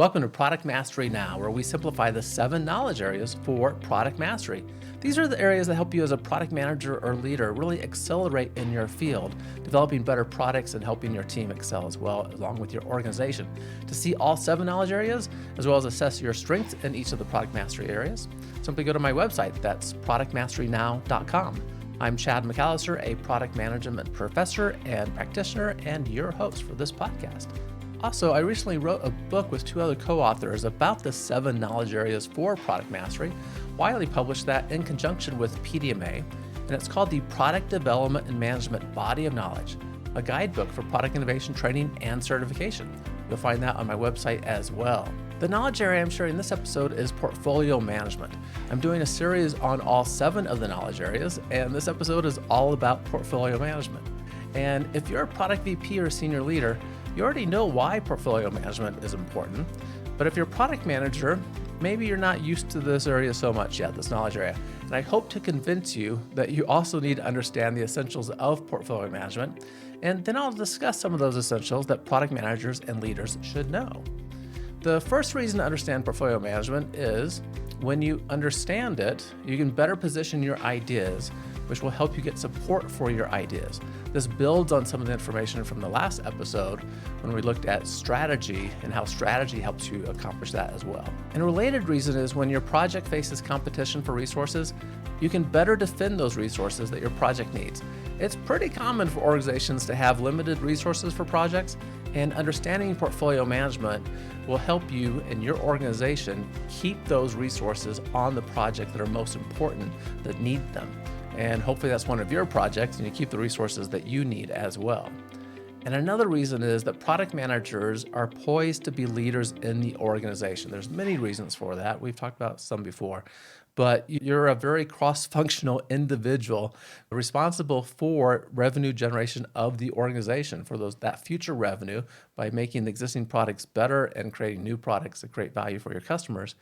Welcome to Product Mastery Now, where we simplify the 7 knowledge areas for product mastery. These are the areas that help you as a product manager or leader really accelerate in your field, developing better products and helping your team excel as well, along with your organization. To see all 7 knowledge areas, as well as assess your strengths in each of the product mastery areas, simply go to my website. That's productmasterynow.com. I'm Chad McAllister, a product management professor and practitioner, and your host for this podcast. Also, I recently wrote a book with 2 other co-authors about the 7 knowledge areas for product mastery. Wiley published that in conjunction with PMN&x, and it's called the Product Development and Management Body of Knowledge, a guidebook for product innovation training and certification. You'll find that on my website as well. The knowledge area I'm sharing in this episode is portfolio management. I'm doing a series on all 7 of the knowledge areas, and this episode is all about portfolio management. And if you're a product VP or senior leader, you already know why portfolio management is important, but if you're a product manager, maybe you're not used to this area so much yet, this knowledge area. And I hope to convince you that you also need to understand the essentials of portfolio management, and then I'll discuss some of those essentials that product managers and leaders should know. The first reason to understand portfolio management is when you understand it, you can better position your ideas, which will help you get support for your ideas. This builds on some of the information from the last episode when we looked at strategy and how strategy helps you accomplish that as well. And a related reason is when your project faces competition for resources, you can better defend those resources that your project needs. It's pretty common for organizations to have limited resources for projects, and understanding portfolio management will help you and your organization keep those resources on the project that are most important, that need them. And hopefully that's one of your projects and you keep the resources that you need as well. And another reason is that product managers are poised to be leaders in the organization. There's many reasons for that. We've talked about some before, but you're a very cross-functional individual responsible for revenue generation of the organization, for that future revenue by making the existing products better and creating new products that create value for your customers.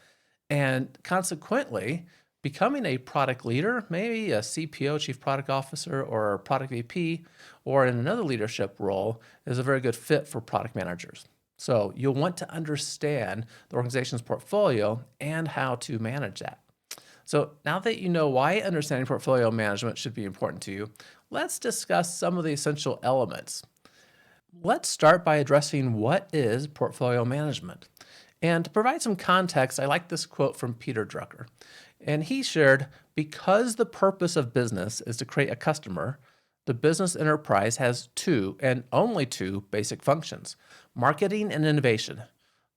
And consequently, becoming a product leader, maybe a CPO, Chief Product Officer, or a product VP, or in another leadership role is a very good fit for product managers. So you'll want to understand the organization's portfolio and how to manage that. So now that you know why understanding portfolio management should be important to you, let's discuss some of the essential elements. Let's start by addressing what is portfolio management. And to provide some context, I like this quote from Peter Drucker. And he shared, because the purpose of business is to create a customer, the business enterprise has 2 and only 2 basic functions: marketing and innovation.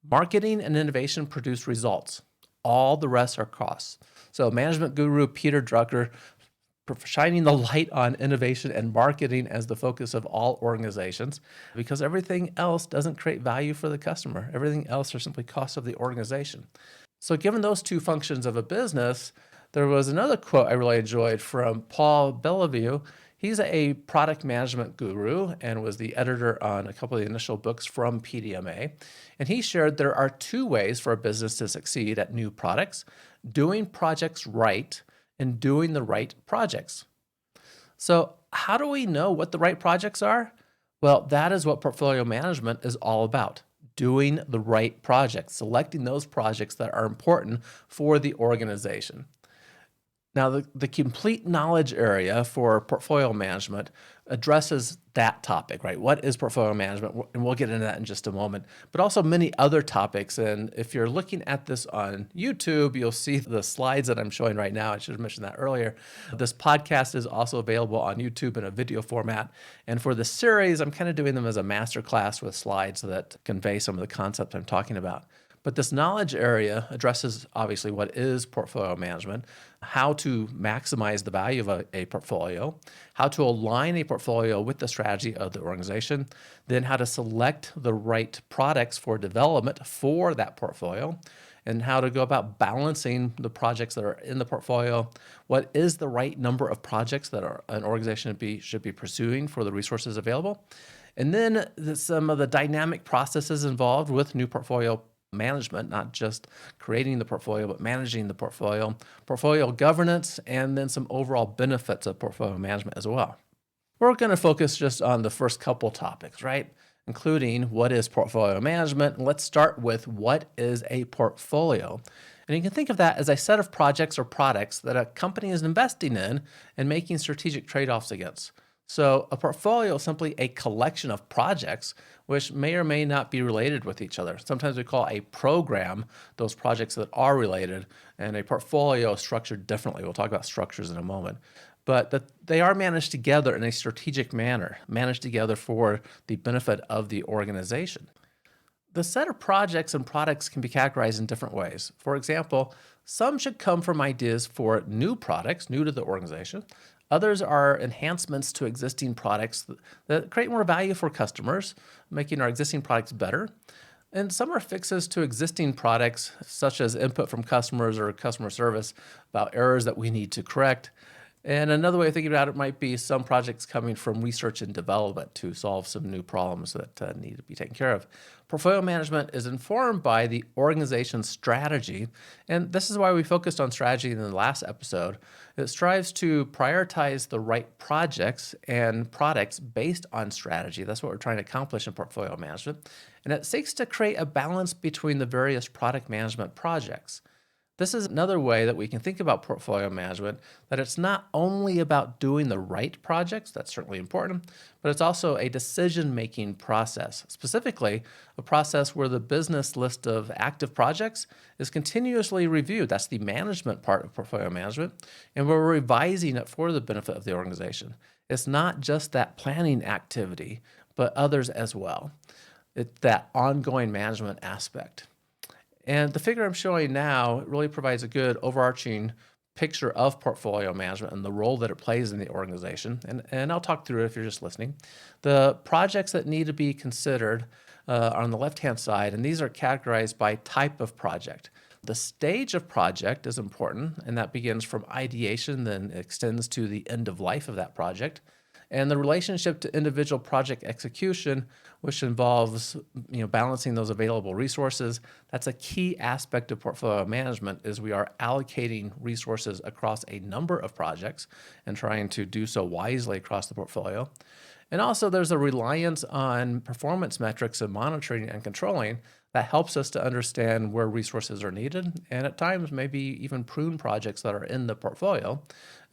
Marketing and innovation produce results. All the rest are costs. So management guru Peter Drucker shining the light on innovation and marketing as the focus of all organizations, because everything else doesn't create value for the customer. Everything else are simply costs of the organization. So given those 2 functions of a business, there was another quote I really enjoyed from Paul Bellevue. He's a product management guru and was the editor on a couple of the initial books from PMN&x. And he shared there are 2 ways for a business to succeed at new products: doing projects right and doing the right projects. So how do we know what the right projects are? Well, that is what portfolio management is all about. Doing the right projects, selecting those projects that are important for the organization. Now, the complete knowledge area for portfolio management addresses that topic, right? What is portfolio management? And we'll get into that in just a moment, but also many other topics. And if you're looking at this on YouTube, you'll see the slides that I'm showing right now. I should have mentioned that earlier. This podcast is also available on YouTube in a video format. And for the series, I'm kind of doing them as a masterclass with slides that convey some of the concepts I'm talking about. But this knowledge area addresses, obviously, what is portfolio management, how to maximize the value of a portfolio, how to align a portfolio with the strategy of the organization, then how to select the right products for development for that portfolio, and how to go about balancing the projects that are in the portfolio. What is the right number of projects that an organization should be pursuing for the resources available? And then some of the dynamic processes involved with new portfolio management, not just creating the portfolio, but managing the portfolio governance, and then some overall benefits of portfolio management as well. We're going to focus just on the first couple topics, right? including what is portfolio management. And let's start with what is a portfolio. And you can think of that as a set of projects or products that a company is investing in and making strategic trade-offs against. So a portfolio is simply a collection of projects which may or may not be related with each other. Sometimes we call a program those projects that are related, and a portfolio is structured differently. We'll talk about structures in a moment. But that they are managed together in a strategic manner, managed together for the benefit of the organization. The set of projects and products can be categorized in different ways. For example, some should come from ideas for new products, new to the organization. Others are enhancements to existing products that create more value for customers, making our existing products better. And some are fixes to existing products, such as input from customers or customer service about errors that we need to correct. And another way of thinking about it might be some projects coming from research and development to solve some new problems that need to be taken care of. Portfolio management is informed by the organization's strategy, and this is why we focused on strategy in the last episode. It strives to prioritize the right projects and products based on strategy. That's what we're trying to accomplish in portfolio management. And it seeks to create a balance between the various product management projects. This is another way that we can think about portfolio management, that it's not only about doing the right projects, that's certainly important, but it's also a decision-making process, specifically a process where the business list of active projects is continuously reviewed. That's the management part of portfolio management, and we're revising it for the benefit of the organization. It's not just that planning activity, but others as well. It's that ongoing management aspect. And the figure I'm showing now really provides a good overarching picture of portfolio management and the role that it plays in the organization. And I'll talk through it if you're just listening. The projects that need to be considered are on the left-hand side, and these are categorized by type of project. The stage of project is important, and that begins from ideation, then extends to the end of life of that project. And the relationship to individual project execution, which involves balancing those available resources. That's a key aspect of portfolio management, is we are allocating resources across a number of projects and trying to do so wisely across the portfolio. And also there's a reliance on performance metrics and monitoring and controlling that helps us to understand where resources are needed, and at times maybe even prune projects that are in the portfolio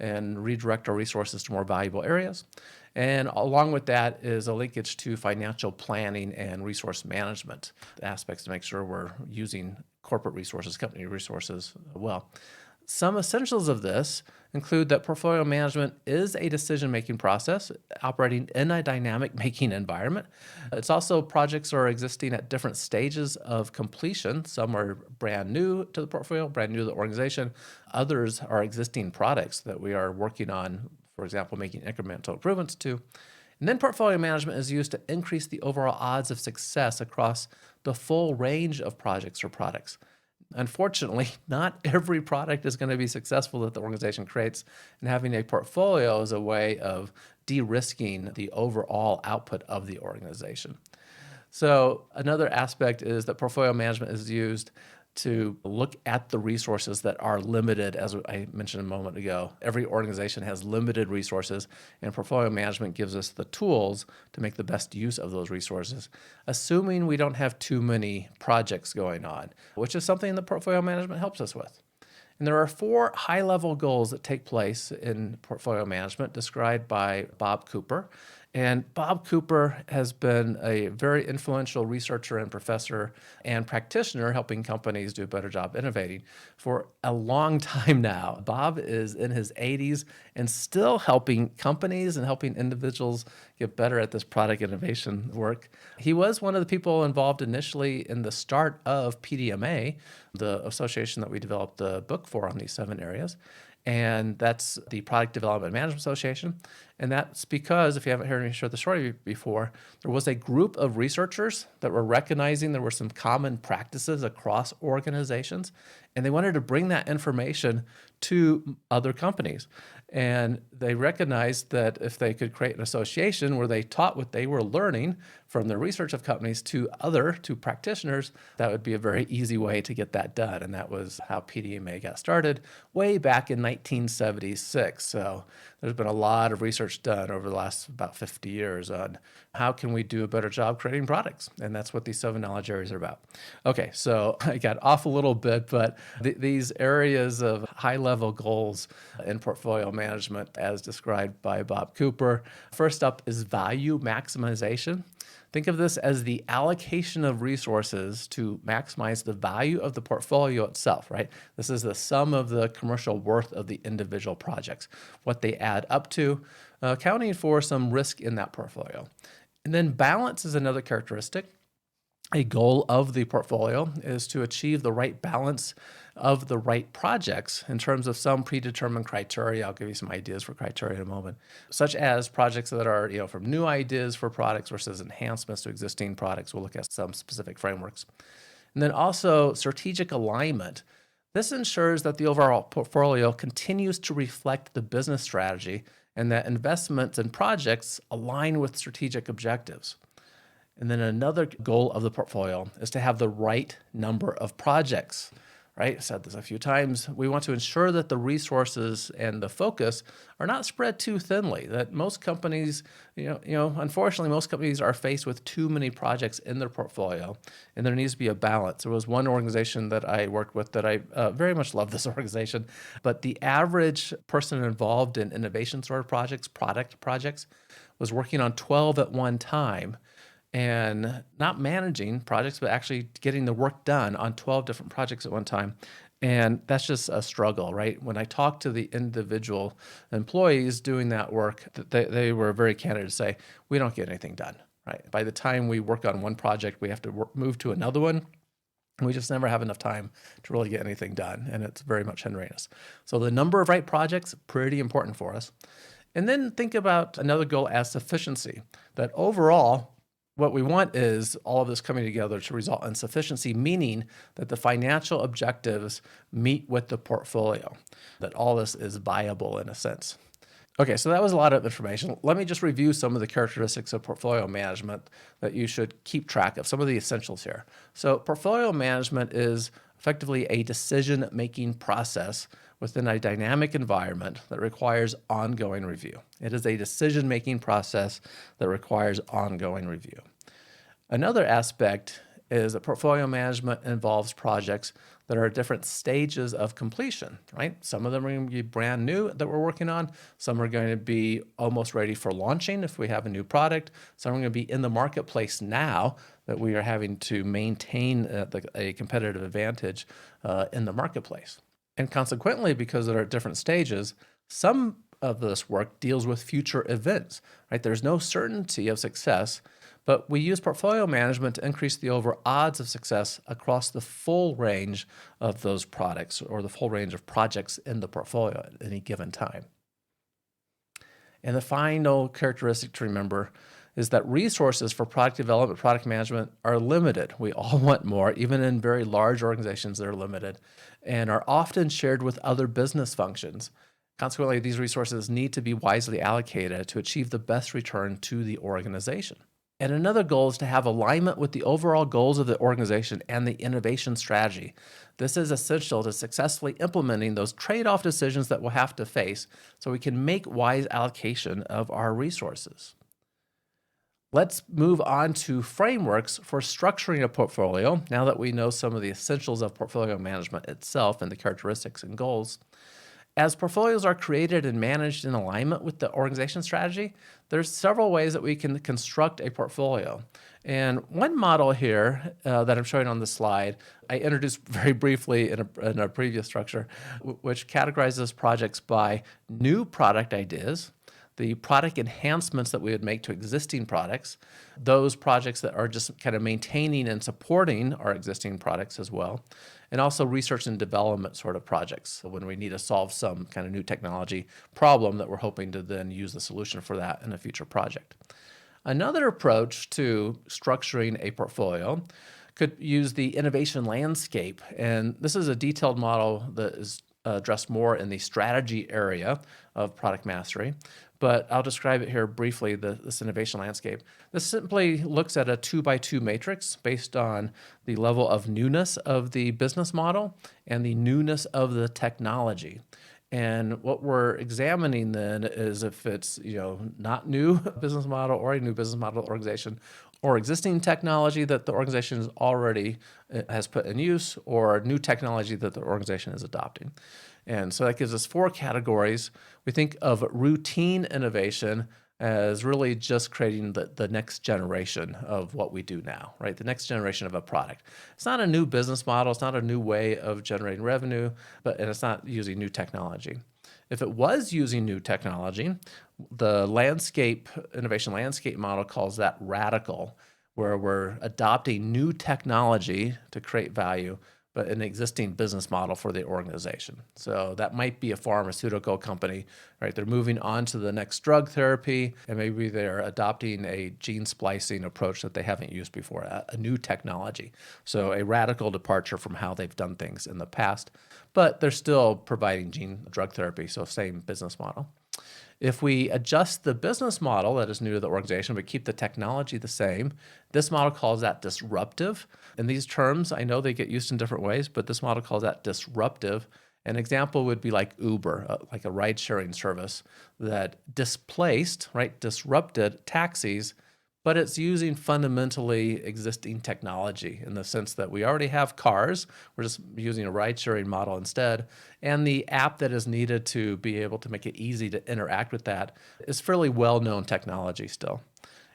and redirect our resources to more valuable areas. And along with that is a linkage to financial planning and resource management aspects to make sure we're using corporate resources, company resources well. Some essentials of this include that portfolio management is a decision-making process operating in a dynamic making environment. It's also projects are existing at different stages of completion. Some are brand new to the portfolio, brand new to the organization. Others are existing products that we are working on, for example, making incremental improvements to. And then portfolio management is used to increase the overall odds of success across the full range of projects or products. Unfortunately, not every product is going to be successful that the organization creates, and having a portfolio is a way of de-risking the overall output of the organization. So another aspect is that portfolio management is used to look at the resources that are limited, as I mentioned a moment ago. Every organization has limited resources, and portfolio management gives us the tools to make the best use of those resources, assuming we don't have too many projects going on, which is something that portfolio management helps us with. And there are 4 high-level goals that take place in portfolio management described by Bob Cooper. And Bob Cooper has been a very influential researcher and professor and practitioner helping companies do a better job innovating for a long time now. Bob is in his 80s and still helping companies and helping individuals get better at this product innovation work. He was one of the people involved initially in the start of PDMA, the association that we developed the book for on these 7 areas. And that's the Product Development Management Association. And that's because, if you haven't heard me share the story before, there was a group of researchers that were recognizing there were some common practices across organizations, and they wanted to bring that information to other companies. And they recognized that if they could create an association where they taught what they were learning from the research of companies to practitioners, that would be a very easy way to get that done. And that was how PDMA got started way back in 1976. So there's been a lot of research done over the last about 50 years on how can we do a better job creating products? And that's what these 7 knowledge areas are about. Okay, so I got off a little bit, but these areas of high-level goals in portfolio management, as described by Bob Cooper. First up is value maximization. Think of this as the allocation of resources to maximize the value of the portfolio itself, right? This is the sum of the commercial worth of the individual projects, what they add up to, accounting for some risk in that portfolio. And then balance is another characteristic. A goal of the portfolio is to achieve the right balance of the right projects in terms of some predetermined criteria. I'll give you some ideas for criteria in a moment, such as projects that are, from new ideas for products versus enhancements to existing products. We'll look at some specific frameworks. And then also strategic alignment. This ensures that the overall portfolio continues to reflect the business strategy and that investments and projects align with strategic objectives. And then another goal of the portfolio is to have the right number of projects, right? I said this a few times. We want to ensure that the resources and the focus are not spread too thinly, that most companies, unfortunately, most companies are faced with too many projects in their portfolio, and there needs to be a balance. There was one organization that I worked with that I very much love this organization, but the average person involved in innovation sort of projects, product projects, was working on 12 at one time, and not managing projects, but actually getting the work done on 12 different projects at one time. And that's just a struggle, right? When I talked to the individual employees doing that work, they were very candid to say, we don't get anything done, right? By the time we work on one project, we have to move to another one. And we just never have enough time to really get anything done. And it's very much hindering us. So the number of right projects, pretty important for us. And then think about another goal as sufficiency, that overall, what we want is all of this coming together to result in sufficiency, meaning that the financial objectives meet with the portfolio, that all this is viable in a sense. Okay, so that was a lot of information. Let me just review some of the characteristics of portfolio management that you should keep track of, some of the essentials here. So portfolio management is effectively a decision-making process within a dynamic environment that requires ongoing review. It is a decision-making process that requires ongoing review. Another aspect is that portfolio management involves projects that are at different stages of completion, right? Some of them are going to be brand new that we're working on. Some are going to be almost ready for launching if we have a new product. Some are going to be in the marketplace now that we are having to maintain a competitive advantage in the marketplace. And consequently, because they're at different stages, some of this work deals with future events, right? There's no certainty of success, but we use portfolio management to increase the overall odds of success across the full range of those products or the full range of projects in the portfolio at any given time. And the final characteristic to remember is that resources for product development, product management are limited. We all want more, even in very large organizations that are limited, and are often shared with other business functions. Consequently, these resources need to be wisely allocated to achieve the best return to the organization. And another goal is to have alignment with the overall goals of the organization and the innovation strategy. This is essential to successfully implementing those trade-off decisions that we'll have to face so we can make wise allocation of our resources. Let's move on to frameworks for structuring a portfolio. Now that we know some of the essentials of portfolio management itself and the characteristics and goals, as portfolios are created and managed in alignment with the organization strategy, there's several ways that we can construct a portfolio. And one model here that I'm showing on the slide, I introduced very briefly in a previous structure, which categorizes projects by new product ideas, the product enhancements that we would make to existing products, those projects that are just kind of maintaining and supporting our existing products as well, and also research and development sort of projects when we need to solve some kind of new technology problem that we're hoping to then use the solution for that in a future project. Another approach to structuring a portfolio could use the innovation landscape, and this is a detailed model that is addressed more in the strategy area of product mastery, but I'll describe it here briefly, this innovation landscape. This simply looks at a 2x2 matrix based on the level of newness of the business model and the newness of the technology. And what we're examining then is if it's, not new business model or a new business model organization, or existing technology that the organization is already has put in use, or new technology that the organization is adopting. And so that gives us four categories. We think of routine innovation as really just creating the next generation of what we do now, right? The next generation of a product. It's not a new business model. It's not a new way of generating revenue, and it's not using new technology. If it was using new technology, the innovation landscape model calls that radical, where we're adopting new technology to create value, but an existing business model for the organization. So that might be a pharmaceutical company, right? They're moving on to the next drug therapy, and maybe they're adopting a gene splicing approach that they haven't used before, a new technology. So a radical departure from how they've done things in the past, but they're still providing gene drug therapy, so same business model. If we adjust the business model that is new to the organization, but keep the technology the same, this model calls that disruptive. And these terms, I know they get used in different ways, but this model calls that disruptive. An example would be like Uber, like a ride-sharing service that disrupted taxis, but it's using fundamentally existing technology in the sense that we already have cars. We're just using a ride-sharing model instead. And the app that is needed to be able to make it easy to interact with that is fairly well-known technology still.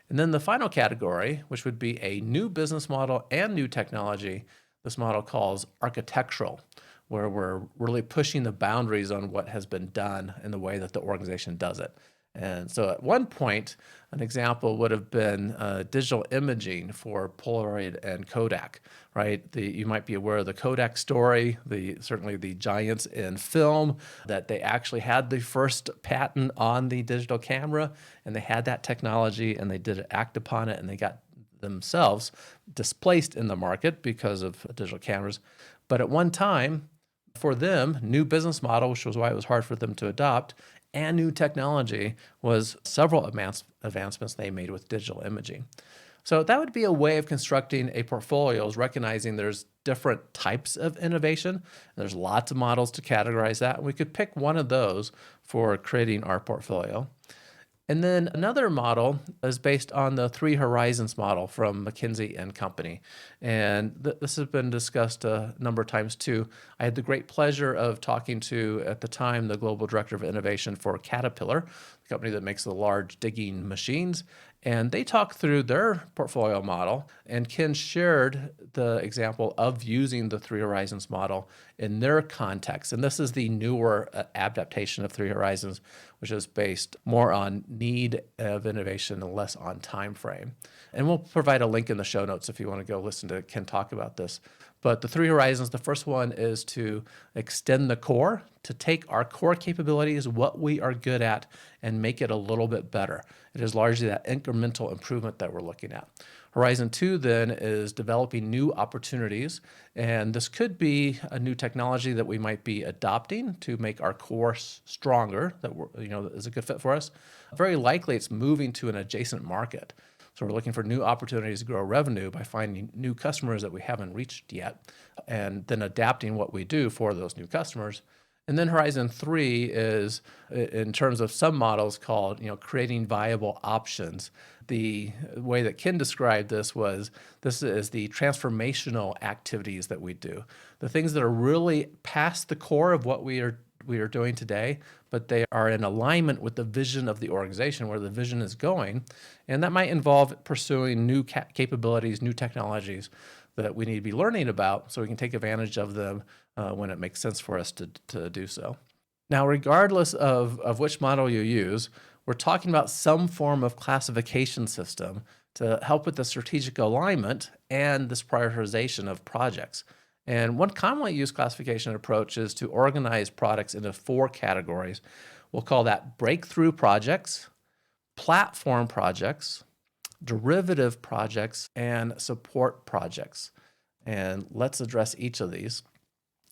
And then the final category, which would be a new business model and new technology, this model calls architectural, where we're really pushing the boundaries on what has been done in the way that the organization does it. And so at one point, an example would have been digital imaging for Polaroid and Kodak, right? You might be aware of the Kodak story, certainly the giants in film, that they actually had the first patent on the digital camera, and they had that technology, and they did act upon it, and they got themselves displaced in the market because of digital cameras. But at one time, for them, new business model, which was why it was hard for them to adopt, and new technology was several advancements they made with digital imaging. So that would be a way of constructing a portfolio, is recognizing there's different types of innovation. And there's lots of models to categorize that. And we could pick one of those for creating our portfolio. And then another model is based on the Three Horizons model from McKinsey and Company. And this has been discussed a number of times too. I had the great pleasure of talking to, at the time, the Global Director of Innovation for Caterpillar, the company that makes the large digging machines. And they talked through their portfolio model, and Ken shared the example of using the Three Horizons model in their context. And this is the newer adaptation of Three Horizons, which is based more on need of innovation and less on time frame. And we'll provide a link in the show notes if you want to go listen to Ken talk about this. But the Three Horizons, the first one is to extend the core, to take our core capabilities, what we are good at, and make it a little bit better. It is largely that incremental improvement that we're looking at. Horizon 2 then is developing new opportunities, and this could be a new technology that we might be adopting to make our core stronger, that is a good fit for us. Very likely it's moving to an adjacent market. So we're looking for new opportunities to grow revenue by finding new customers that we haven't reached yet, and then adapting what we do for those new customers. And then Horizon 3 is, in terms of some models, called creating viable options. The way that Ken described this is the transformational activities that we do, the things that are really past the core of what we are doing today, but they are in alignment with the vision of the organization, where the vision is going. And that might involve pursuing new capabilities, new technologies that we need to be learning about so we can take advantage of them when it makes sense for us to do so. Now, regardless of which model you use, we're talking about some form of classification system to help with the strategic alignment and this prioritization of projects. And one commonly used classification approach is to organize products into 4 categories. We'll call that breakthrough projects, platform projects, derivative projects, and support projects. And let's address each of these.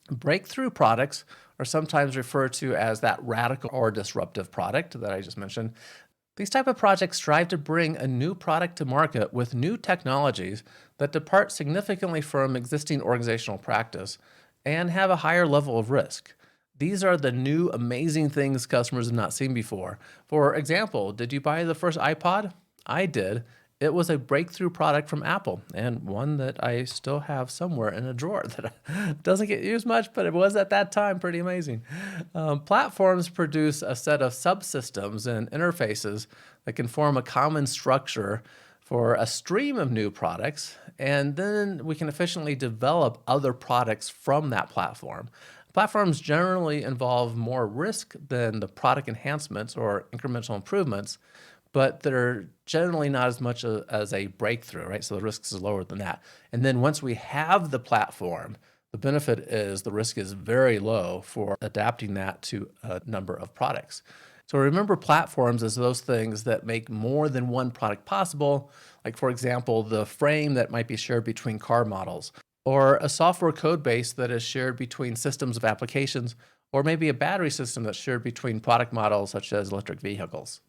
Breakthrough products are sometimes referred to as that radical or disruptive product that I just mentioned. These type of projects strive to bring a new product to market with new technologies that depart significantly from existing organizational practice and have a higher level of risk. These are the new amazing things customers have not seen before. For example, did you buy the first iPod? I did. It was a breakthrough product from Apple and one that I still have somewhere in a drawer that doesn't get used much, but it was at that time pretty amazing. Platforms produce a set of subsystems and interfaces that can form a common structure for a stream of new products, and then we can efficiently develop other products from that platform. Platforms generally involve more risk than the product enhancements or incremental improvements, but they're generally not as much as a breakthrough, right? So the risk is lower than that. And then once we have the platform, the benefit is the risk is very low for adapting that to a number of products. So remember platforms as those things that make more than one product possible, like for example, the frame that might be shared between car models, or a software code base that is shared between systems of applications, or maybe a battery system that's shared between product models such as electric vehicles.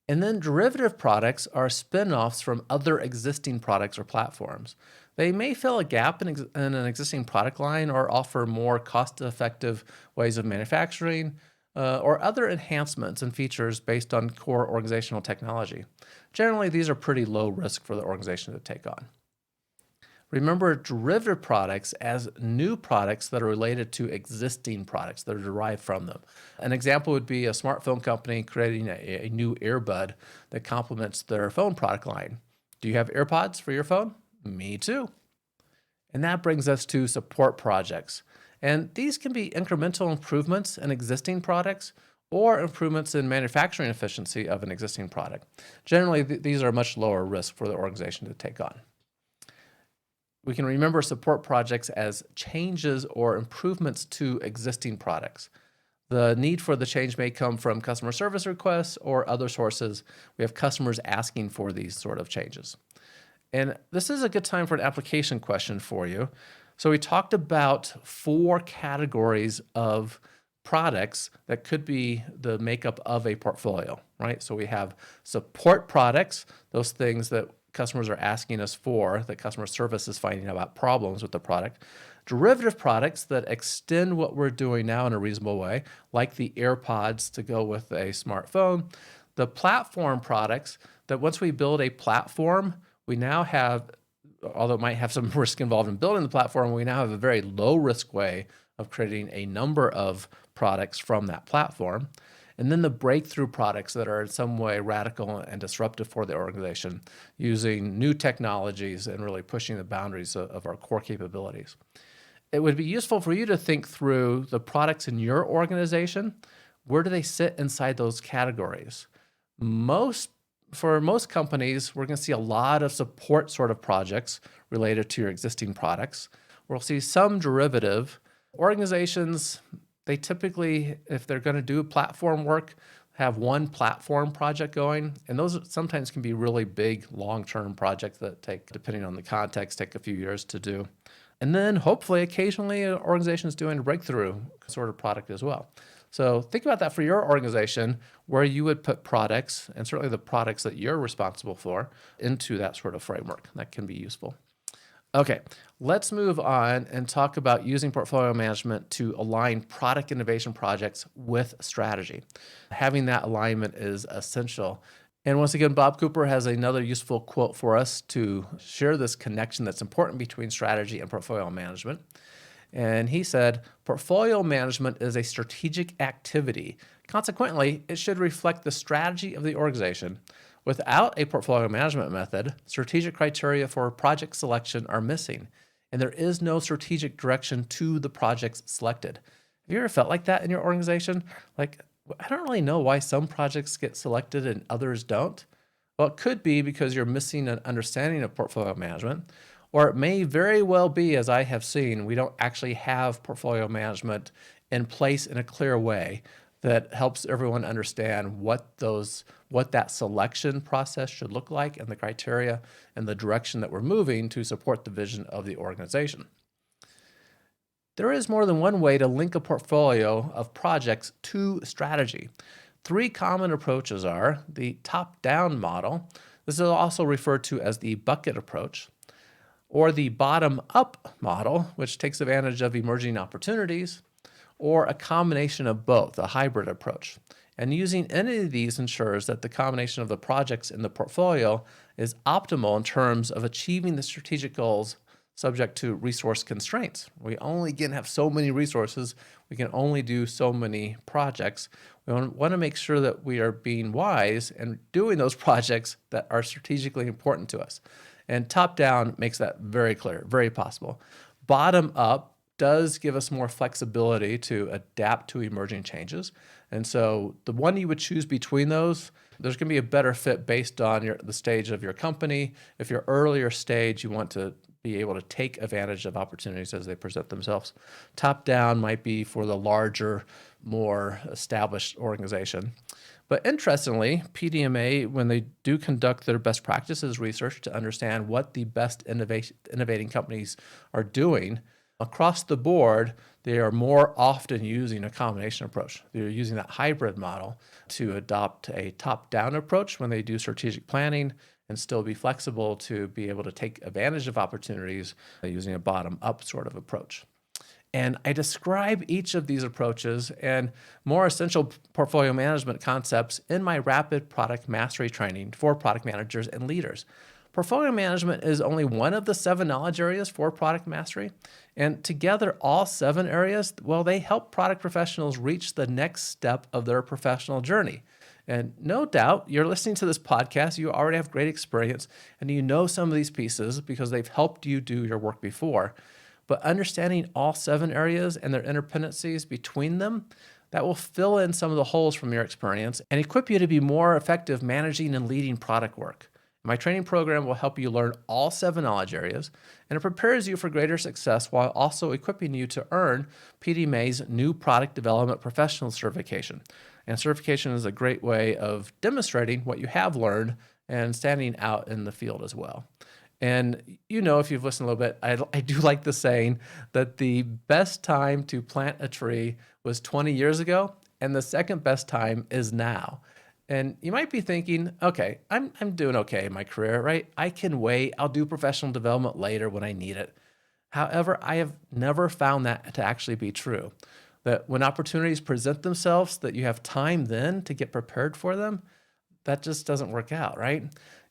And then derivative products are spin-offs from other existing products or platforms. They may fill a gap in an existing product line or offer more cost-effective ways of manufacturing or other enhancements and features based on core organizational technology. Generally, these are pretty low risk for the organization to take on. Remember derivative products as new products that are related to existing products that are derived from them. An example would be a smartphone company creating a new earbud that complements their phone product line. Do you have AirPods for your phone? Me too. And that brings us to support projects. And these can be incremental improvements in existing products or improvements in manufacturing efficiency of an existing product. Generally, these are much lower risk for the organization to take on. We can remember support projects as changes or improvements to existing products. The need for the change may come from customer service requests or other sources. We have customers asking for these sort of changes. And this is a good time for an application question for you. So we talked about 4 categories of products that could be the makeup of a portfolio, right? So we have support products, those things that customers are asking us for, that customer service is finding about problems with the product. Derivative products that extend what we're doing now in a reasonable way, like the AirPods to go with a smartphone. The platform products that once we build a platform, we now have, although it might have some risk involved in building the platform, we now have a very low risk way of creating a number of products from that platform. And then the breakthrough products that are in some way radical and disruptive for the organization, using new technologies and really pushing the boundaries of our core capabilities. It would be useful for you to think through the products in your organization. Where do they sit inside those categories? For most companies, we're going to see a lot of support sort of projects related to your existing products. We'll see some derivative. Organizations, they typically, if they're going to do platform work, have one platform project going. And those sometimes can be really big, long-term projects that take, depending on the context, take a few years to do. And then hopefully, occasionally, an organization is doing a breakthrough sort of product as well. So think about that for your organization, where you would put products, and certainly the products that you're responsible for, into that sort of framework. That can be useful. Okay, let's move on and talk about using portfolio management to align product innovation projects with strategy. Having that alignment is essential. And once again, Bob Cooper has another useful quote for us to share this connection that's important between strategy and portfolio management. And he said, portfolio management is a strategic activity. Consequently, it should reflect the strategy of the organization. Without a portfolio management method, strategic criteria for project selection are missing, and there is no strategic direction to the projects selected. Have you ever felt like that in your organization? Like, I don't really know why some projects get selected and others don't. Well, it could be because you're missing an understanding of portfolio management, or it may very well be, as I have seen, we don't actually have portfolio management in place in a clear way that helps everyone understand what that selection process should look like and the criteria and the direction that we're moving to support the vision of the organization. There is more than one way to link a portfolio of projects to strategy. 3 common approaches are the top-down model. This is also referred to as the bucket approach. or the bottom-up model, which takes advantage of emerging opportunities, or a combination of both, a hybrid approach. And using any of these ensures that the combination of the projects in the portfolio is optimal in terms of achieving the strategic goals subject to resource constraints. We only can have so many resources. We can only do so many projects. We want to make sure that we are being wise and doing those projects that are strategically important to us. And top-down makes that very clear, very possible. Bottom-up does give us more flexibility to adapt to emerging changes. And so the one you would choose between those, there's going to be a better fit based on the stage of your company. If you're earlier stage, you want to be able to take advantage of opportunities as they present themselves. Top down might be for the larger, more established organization. But interestingly, PDMA, when they do conduct their best practices research to understand what the best innovating companies are doing, across the board, they are more often using a combination approach. They're using that hybrid model to adopt a top-down approach when they do strategic planning and still be flexible to be able to take advantage of opportunities using a bottom-up sort of approach. And I describe each of these approaches and more essential portfolio management concepts in my rapid product mastery training for product managers and leaders. Portfolio management is only one of the 7 knowledge areas for product mastery. And together, all 7 areas, well, they help product professionals reach the next step of their professional journey. And no doubt, you're listening to this podcast, you already have great experience, and you know some of these pieces because they've helped you do your work before. But understanding all 7 areas and their interdependencies between them, that will fill in some of the holes from your experience and equip you to be more effective managing and leading product work. My training program will help you learn all 7 knowledge areas, and it prepares you for greater success while also equipping you to earn PDMA's new Product Development Professional certification. And certification is a great way of demonstrating what you have learned and standing out in the field as well. And you know, if you've listened a little bit, I do like the saying that the best time to plant a tree was 20 years ago, and the second best time is now. And you might be thinking, okay, I'm doing okay in my career, right? I can wait. I'll do professional development later when I need it. However, I have never found that to actually be true. That when opportunities present themselves, that you have time then to get prepared for them, that just doesn't work out, right?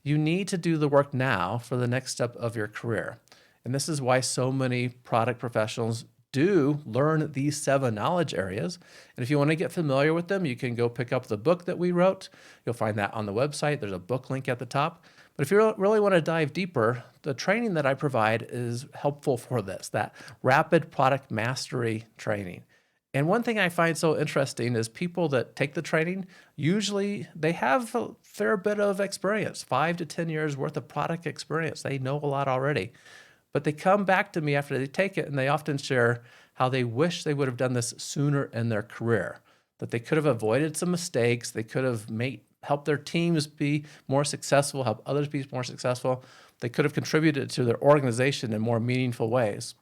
You need to do the work now for the next step of your career. And this is why so many product professionals do learn these 7 knowledge areas. And if you want to get familiar with them, you can go pick up the book that we wrote. You'll find that on the website. There's a book link at the top. But if you really want to dive deeper, the training that I provide is helpful for this, that rapid product mastery training. And one thing I find so interesting is people that take the training, usually they have a fair bit of experience, 5 to 10 years worth of product experience. They know a lot already. But they come back to me after they take it, and they often share how they wish they would have done this sooner in their career, that they could have avoided some mistakes, they could have helped their teams be more successful, help others be more successful, they could have contributed to their organization in more meaningful ways.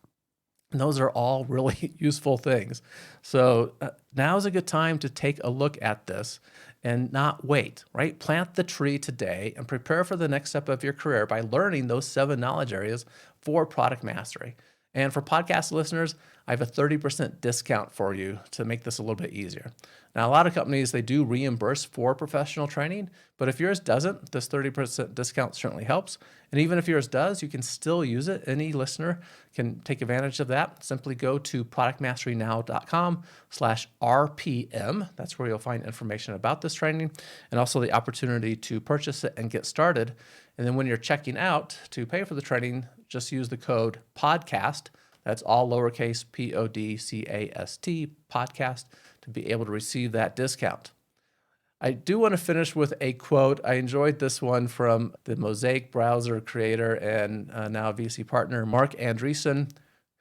And those are all really useful things. So now is a good time to take a look at this and not wait, right? Plant the tree today and prepare for the next step of your career by learning those 7 knowledge areas for product mastery. And for podcast listeners, I have a 30% discount for you to make this a little bit easier. Now, a lot of companies, they do reimburse for professional training, but if yours doesn't, this 30% discount certainly helps. And even if yours does, you can still use it. Any listener can take advantage of that. Simply go to productmasterynow.com/RPM. That's where you'll find information about this training and also the opportunity to purchase it and get started. And then when you're checking out to pay for the training, just use the code PODCAST. That's all lowercase PODCAST, podcast, to be able to receive that discount. I do want to finish with a quote. I enjoyed this one from the Mosaic browser creator and now VC partner, Mark Andreessen,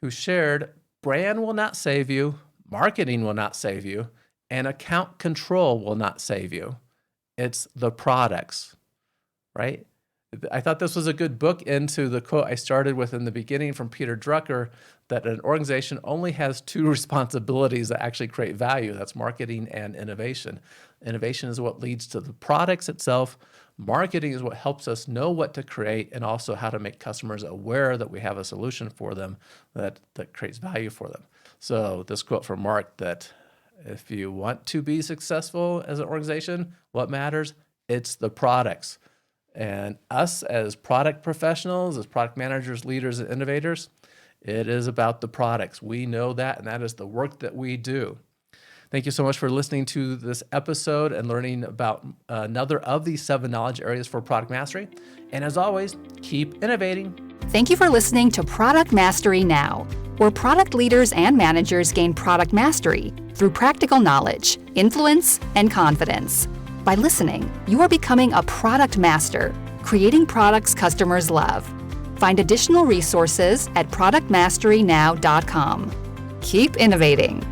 who shared, "Brand will not save you, marketing will not save you, and account control will not save you. It's the products," right? I thought this was a good book into the quote I started with in the beginning from Peter Drucker, that an organization only has 2 responsibilities that actually create value. That's marketing and innovation. Innovation is what leads to the products itself. Marketing is what helps us know what to create and also how to make customers aware that we have a solution for them that creates value for them. So this quote from Mark that if you want to be successful as an organization, what matters? It's the products. And us as product professionals, as product managers, leaders, and innovators, it is about the products. We know that, and that is the work that we do. Thank you so much for listening to this episode and learning about another of these 7 knowledge areas for product mastery. And as always, keep innovating. Thank you for listening to Product Mastery Now, where product leaders and managers gain product mastery through practical knowledge, influence, and confidence. By listening, you are becoming a product master, creating products customers love. Find additional resources at productmasterynow.com. Keep innovating.